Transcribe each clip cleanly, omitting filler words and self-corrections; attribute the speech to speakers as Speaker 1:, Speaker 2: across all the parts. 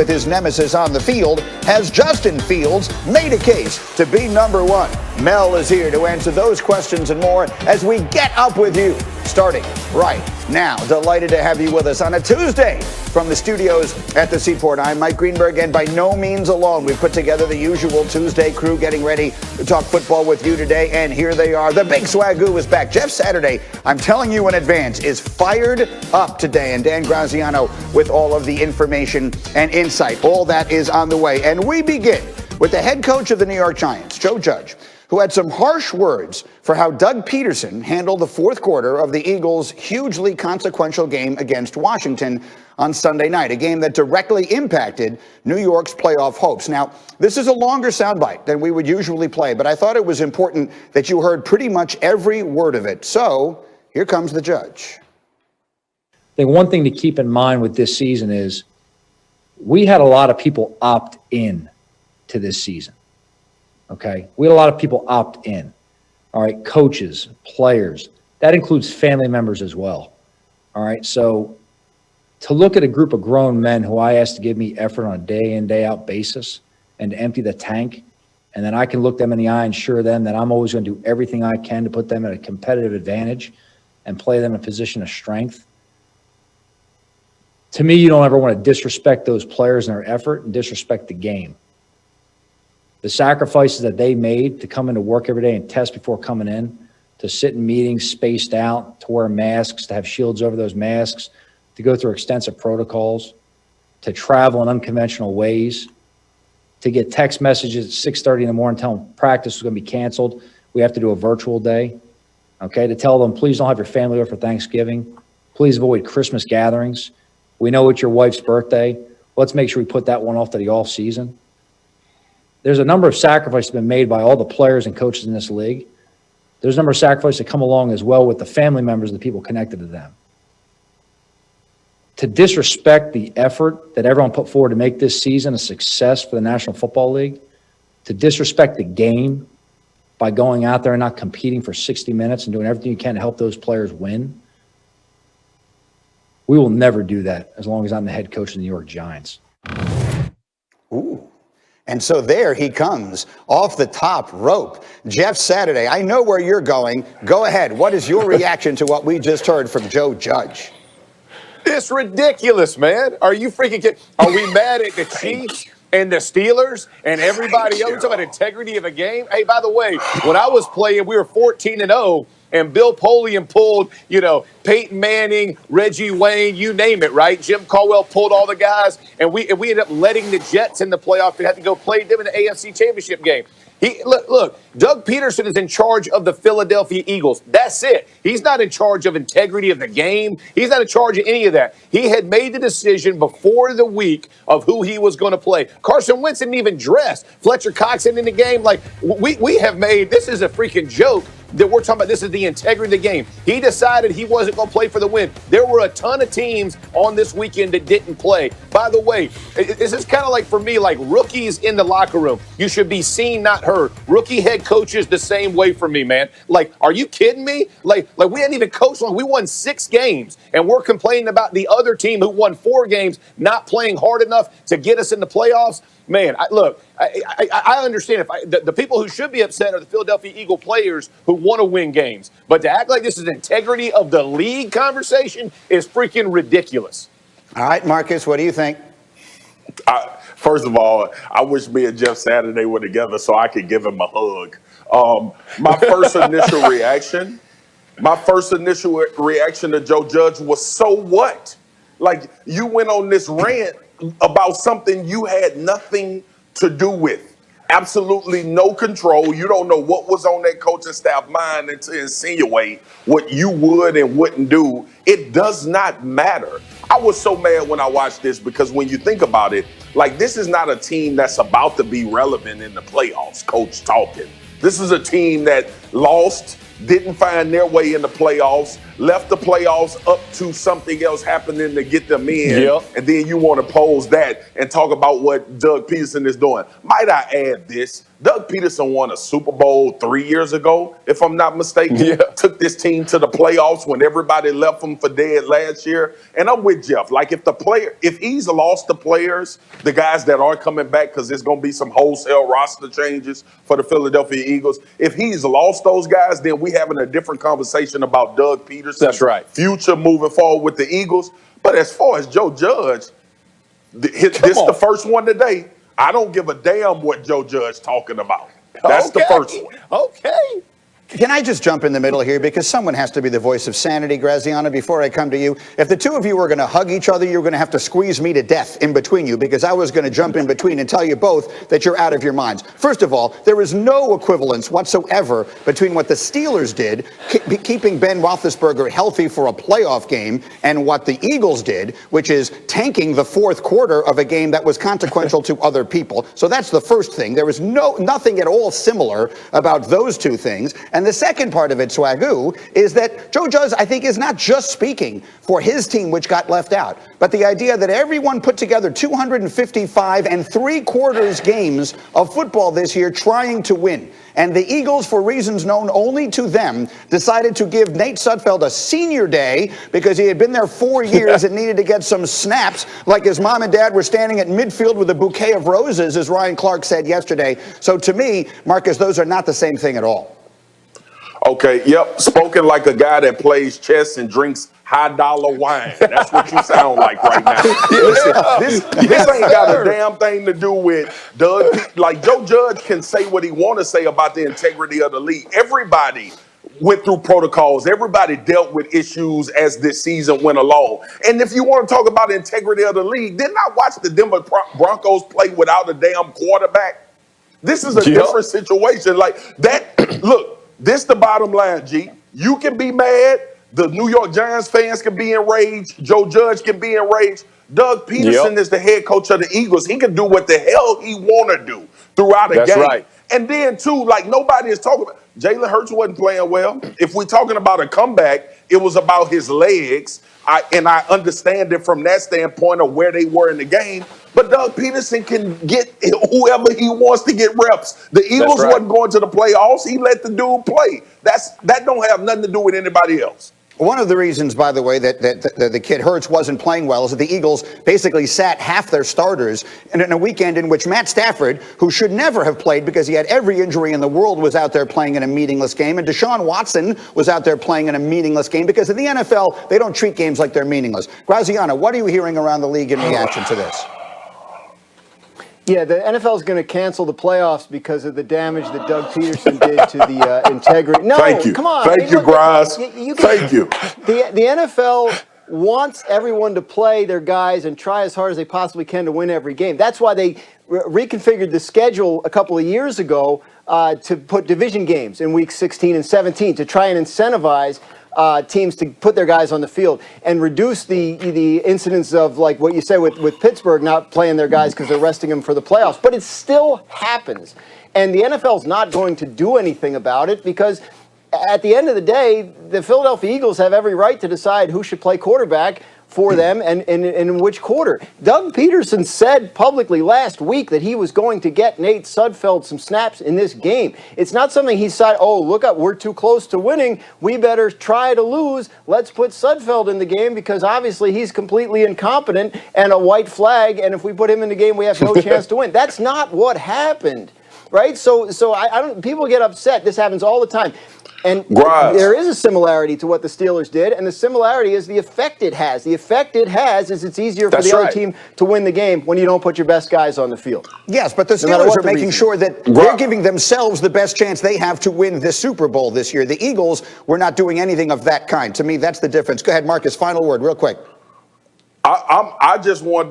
Speaker 1: With his nemesis on the field, has Justin Fields made a case to be number one? Mel is here to answer those questions and more as we get up with you, starting right now. Delighted to have you with us on a Tuesday from the studios at the Seaport. I'm Mike Greenberg, and by no means alone. We've put together the usual Tuesday crew getting ready to talk football with you today, and here they are. The big swagoo is back. Jeff Saturday, I'm telling you in advance, is fired up today, and Dan Graziano with all of the information and insight. All that is on the way, and we begin with the head coach of the New York Giants, Joe Judge, who had some harsh words for how Doug Peterson handled the fourth quarter of the Eagles' hugely consequential game against Washington on Sunday night, a game that directly impacted New York's playoff hopes. Now, this is a longer soundbite than we would usually play, but I thought it was important that you heard pretty much every word of it. So, here comes the Judge.
Speaker 2: I think one thing to keep in mind with this season is we had a lot of people opt in to this season. Okay, we had a lot of people opt in. All right, coaches, players, that includes family members as well. All right, so to look at a group of grown men who I asked to give me effort on a day in, day out basis and to empty the tank, and then I can look them in the eye and assure them that I'm always going to do everything I can to put them at a competitive advantage and play them in a position of strength. To me, you don't ever want to disrespect those players and their effort and disrespect the game. The sacrifices that they made to come into work every day and test before coming in, to sit in meetings spaced out, to wear masks, to have shields over those masks, to go through extensive protocols, to travel in unconventional ways, to get text messages at 6:30 in the morning telling them practice is going to be canceled. We have to do a virtual day. Okay, to tell them, please don't have your family over for Thanksgiving. Please avoid Christmas gatherings. We know it's your wife's birthday. Let's make sure we put that one off to the off season. There's a number of sacrifices been made by all the players and coaches in this league. There's a number of sacrifices that come along as well with the family members of the people connected to them. To disrespect the effort that everyone put forward to make this season a success for the National Football League, to disrespect the game by going out there and not competing for 60 minutes and doing everything you can to help those players win, we will never do that as long as I'm the head coach of the New York Giants.
Speaker 1: Ooh. And so there he comes, off the top rope. Jeff Saturday, I know where you're going. Go ahead. What is your reaction to what we just heard from Joe Judge?
Speaker 3: It's ridiculous, man. Are you freaking kidding? Are we mad at the Chiefs and the Steelers and everybody else about integrity of a game? Hey, by the way, when I was playing, we were 14-0. And Bill Polian pulled, Peyton Manning, Reggie Wayne, you name it, right? Jim Caldwell pulled all the guys, and we ended up letting the Jets in the playoff. They had to go play them in the AFC Championship game. Look, Doug Peterson is in charge of the Philadelphia Eagles. That's it. He's not in charge of integrity of the game. He's not in charge of any of that. He had made the decision before the week of who he was going to play. Carson Wentz didn't even dress. Fletcher Cox isn't in the game. Like, we have made, this is a freaking joke that we're talking about. This is the integrity of the game. He decided he wasn't going to play for the win. There were a ton of teams on this weekend that didn't play. By the way, this is kind of like, for me, like rookies in the locker room. You should be seen, not heard. Rookie head coaches the same way for me, man. Like, are you kidding me? Like we hadn't even coached long. We won 6 games, and we're complaining about the other team who won 4 games not playing hard enough to get us in the playoffs. Man, I understand the people who should be upset are the Philadelphia Eagle players who want to win games. But to act like this is integrity of the league conversation is freaking ridiculous.
Speaker 1: All right, Marcus, what do you think?
Speaker 4: First of all, I wish me and Jeff Saturday were together so I could give him a hug. My first initial reaction to Joe Judge was, so what? Like, you went on this rant about something you had nothing to do with. Absolutely no control. You don't know what was on that coaching staff mind and to insinuate what you would and wouldn't do. It does not matter. I was so mad when I watched this because when you think about it, like, this is not a team that's about to be relevant in the playoffs, coach talking. This is a team that lost, didn't find their way in the playoffs, left the playoffs up to something else happening to get them in,
Speaker 3: Yep.
Speaker 4: and then you want to pose that and talk about what Doug Peterson is doing. Might I add this? Doug Peterson won a Super Bowl 3 years ago, if I'm not mistaken.
Speaker 3: Yeah.
Speaker 4: Took this team to the playoffs when everybody left them for dead last year. And I'm with Jeff. Like, if he's lost the players, the guys that are coming back, because there's going to be some wholesale roster changes for the Philadelphia Eagles. If he's lost those guys, then we having a different conversation about Doug Peterson's
Speaker 3: That's right.
Speaker 4: future moving forward with the Eagles. But as far as Joe Judge, this the first one today. I don't give a damn what Joe Judge talking about. That's the first one.
Speaker 3: Okay.
Speaker 1: Can I just jump in the middle here? Because someone has to be the voice of sanity, Graziano, before I come to you. If the two of you were going to hug each other, you're going to have to squeeze me to death in between you, because I was going to jump in between and tell you both that you're out of your minds. First of all, there is no equivalence whatsoever between what the Steelers did, keeping Ben Roethlisberger healthy for a playoff game, and what the Eagles did, which is tanking the fourth quarter of a game that was consequential to other people. So that's the first thing. There is nothing at all similar about those two things. And the second part of it, Swagoo, is that Joe Judge, I think, is not just speaking for his team, which got left out, but the idea that everyone put together 255 3/4 games of football this year trying to win. And the Eagles, for reasons known only to them, decided to give Nate Sudfeld a senior day because he had been there 4 years and needed to get some snaps, like his mom and dad were standing at midfield with a bouquet of roses, as Ryan Clark said yesterday. So to me, Marcus, those are not the same thing at all.
Speaker 4: Okay, yep. Spoken like a guy that plays chess and drinks high-dollar wine. That's what you sound like right now. Listen, this ain't got a damn thing to do with Doug. Like, Joe Judge can say what he want to say about the integrity of the league. Everybody went through protocols. Everybody dealt with issues as this season went along. And if you want to talk about the integrity of the league, didn't I watch the Denver Broncos play without a damn quarterback? This is a different situation. Like that, look. This the bottom line, G. You can be mad. The New York Giants fans can be enraged. Joe Judge can be enraged. Doug Peterson is the head coach of the Eagles. He can do what the hell he want to do throughout a game.
Speaker 3: Right.
Speaker 4: And then, too, like nobody is talking about Jalen Hurts wasn't playing well. If we're talking about a comeback, it was about his legs. I understand it from that standpoint of where they were in the game. But Doug Peterson can get whoever he wants to get reps. The Eagles wasn't going to the playoffs. He let the dude play. That don't have nothing to do with anybody else.
Speaker 1: One of the reasons, by the way, that the kid Hurts wasn't playing well is that the Eagles basically sat half their starters in a weekend in which Matt Stafford, who should never have played because he had every injury in the world, was out there playing in a meaningless game, and Deshaun Watson was out there playing in a meaningless game, because in the NFL, they don't treat games like they're meaningless. Graziano, what are you hearing around the league in reaction to this?
Speaker 5: Yeah, the NFL is going to cancel the playoffs because of the damage that Doug Peterson did to the integrity. No,
Speaker 4: Thank you.
Speaker 5: Come on.
Speaker 4: Thank you, Graz. Thank you.
Speaker 5: The NFL wants everyone to play their guys and try as hard as they possibly can to win every game. That's why they reconfigured the schedule a couple of years ago to put division games in weeks 16 and 17 to try and incentivize teams to put their guys on the field and reduce the incidence of, like what you said with Pittsburgh not playing their guys because they're resting them for the playoffs. But it still happens. And the NFL's not going to do anything about it because at the end of the day, the Philadelphia Eagles have every right to decide who should play quarterback for them and in which quarter. Doug Peterson said publicly last week that he was going to get Nate Sudfeld some snaps in this game. It's not something he said, oh, look up, we're too close to winning. We better try to lose. Let's put Sudfeld in the game because obviously he's completely incompetent and a white flag. And if we put him in the game, we have no chance to win. That's not what happened, right? So I don't. People get upset. This happens all the time. And there is a similarity to what the Steelers did, and the similarity is the effect it has. The effect it has is it's easier for the other team to win the game when you don't put your best guys on the field.
Speaker 1: Yes, but the Steelers are making sure that they're giving themselves the best chance they have to win the Super Bowl this year. The Eagles were not doing anything of that kind. To me, that's the difference. Go ahead, Marcus, final word, real quick.
Speaker 4: I just wanted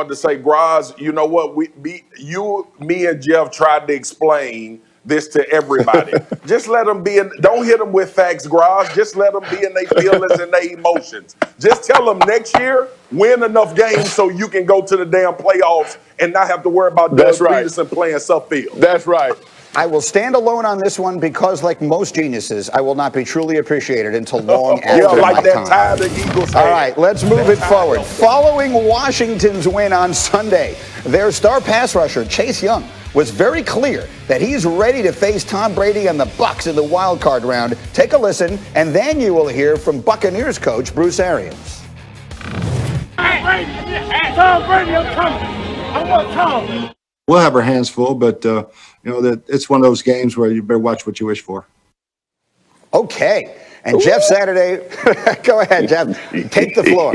Speaker 4: to say, Graz, you know what? Me and Jeff tried to explain this to everybody. Just let them be don't hit them with facts, Graz. Just let them be in their feelings and their emotions. Just tell them next year, win enough games so you can go to the damn playoffs and not have to worry about Doug Peterson playing Suffield.
Speaker 3: That's right.
Speaker 1: I will stand alone on this one because, like most geniuses, I will not be truly appreciated until long after
Speaker 4: Yeah, like
Speaker 1: my
Speaker 4: that
Speaker 1: time.
Speaker 4: tie the Eagles had.
Speaker 1: All right, let's move it forward. Following Washington's win on Sunday, their star pass rusher, Chase Young, was very clear that he's ready to face Tom Brady and the Bucs in the wild card round. Take a listen, and then you will hear from Buccaneers coach Bruce Arians.
Speaker 6: Tom Brady, I'm coming. I want Tom.
Speaker 7: We'll have our hands full, but that it's one of those games where you better watch what you wish for.
Speaker 1: Okay. And Jeff Saturday, go ahead, Jeff. Take the floor.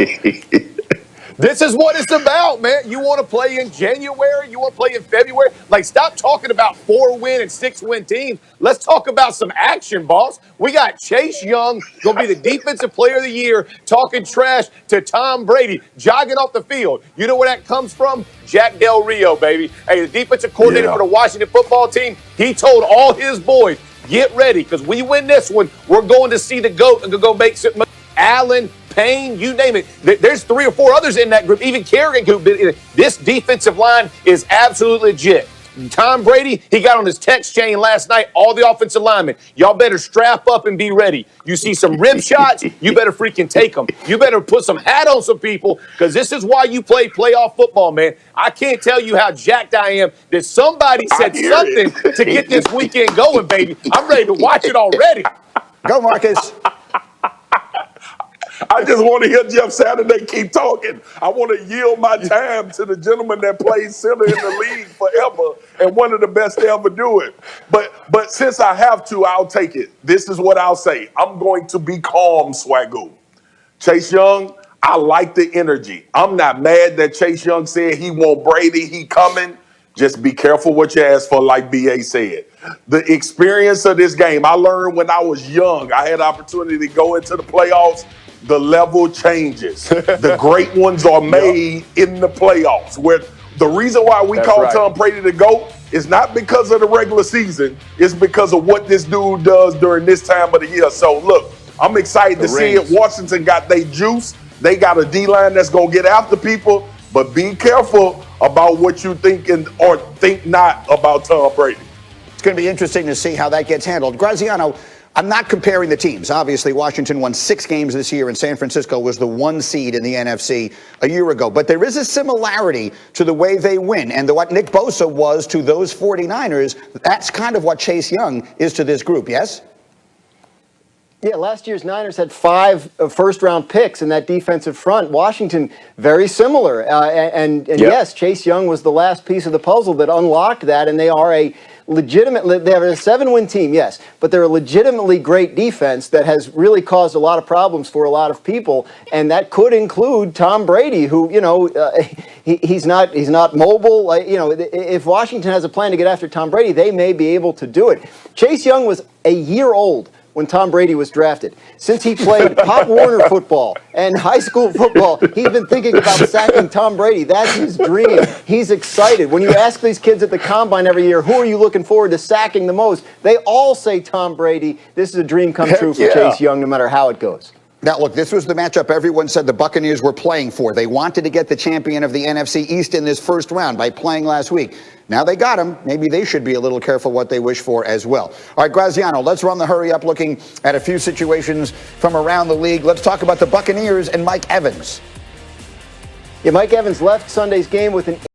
Speaker 3: This is what it's about, man. You want to play in January? You want to play in February? Like, stop talking about 4-win and 6-win teams. Let's talk about some action, boss. We got Chase Young going to be the Defensive Player of the Year, talking trash to Tom Brady, jogging off the field. You know where that comes from? Jack Del Rio, baby. Hey, the defensive coordinator for the Washington football team, he told all his boys, get ready, because we win this one, we're going to see the GOAT and go make some. Allen, Payne, you name it. There's 3 or 4 others in that group. Even Kerrigan, this defensive line is absolutely legit. Tom Brady, he got on his text chain last night, all the offensive linemen. Y'all better strap up and be ready. You see some rib shots, you better freaking take them. You better put some hat on some people, because this is why you play playoff football, man. I can't tell you how jacked I am that somebody said something to get this weekend going, baby. I'm ready to watch it already.
Speaker 1: Go, Marcus.
Speaker 4: I just want to hear Jeff Saturday keep talking. I want to yield my time to the gentleman that plays center in the league forever and one of the best to ever do it. But since I have to, I'll take it. This is what I'll say. I'm going to be calm, Swagoo. Chase Young, I like the energy. I'm not mad that Chase Young said he want Brady. He coming. Just be careful what you ask for, like B.A. said. The experience of this game, I learned when I was young. I had the opportunity to go into the playoffs. The level changes. The great ones are made in the playoffs. Where the reason why we call Tom Brady the GOAT is not because of the regular season. It's because of what this dude does during this time of the year. So, look, I'm excited to see it. Washington got their juice. They got a D-line that's going to get after people. But be careful about what you think or think not about Tom Brady.
Speaker 1: It's going to be interesting to see how that gets handled. Graziano, I'm not comparing the teams. Obviously, Washington won 6 games this year, and San Francisco was the 1 seed in the NFC a year ago. But there is a similarity to the way they win, and what Nick Bosa was to those 49ers. That's kind of what Chase Young is to this group, yes?
Speaker 5: Yeah, last year's Niners had 5 first-round picks in that defensive front. Washington, very similar. Yes, Chase Young was the last piece of the puzzle that unlocked that, and they are a they're a 7-win team, yes, but they're a legitimately great defense that has really caused a lot of problems for a lot of people, and that could include Tom Brady, who, he's not mobile. If Washington has a plan to get after Tom Brady, they may be able to do it. Chase Young was a year old when Tom Brady was drafted. Since he played Pop Warner football and high school football, he's been thinking about sacking Tom Brady. That's his dream. He's excited. When you ask these kids at the Combine every year, who are you looking forward to sacking the most? They all say Tom Brady. This is a dream come true for Chase Young, no matter how it goes.
Speaker 1: Now, look, this was the matchup everyone said the Buccaneers were playing for. They wanted to get the champion of the NFC East in this first round by playing last week. Now they got him. Maybe they should be a little careful what they wish for as well. All right, Graziano, let's run the hurry up looking at a few situations from around the league. Let's talk about the Buccaneers and Mike Evans.
Speaker 5: Yeah, Mike Evans left Sunday's game with an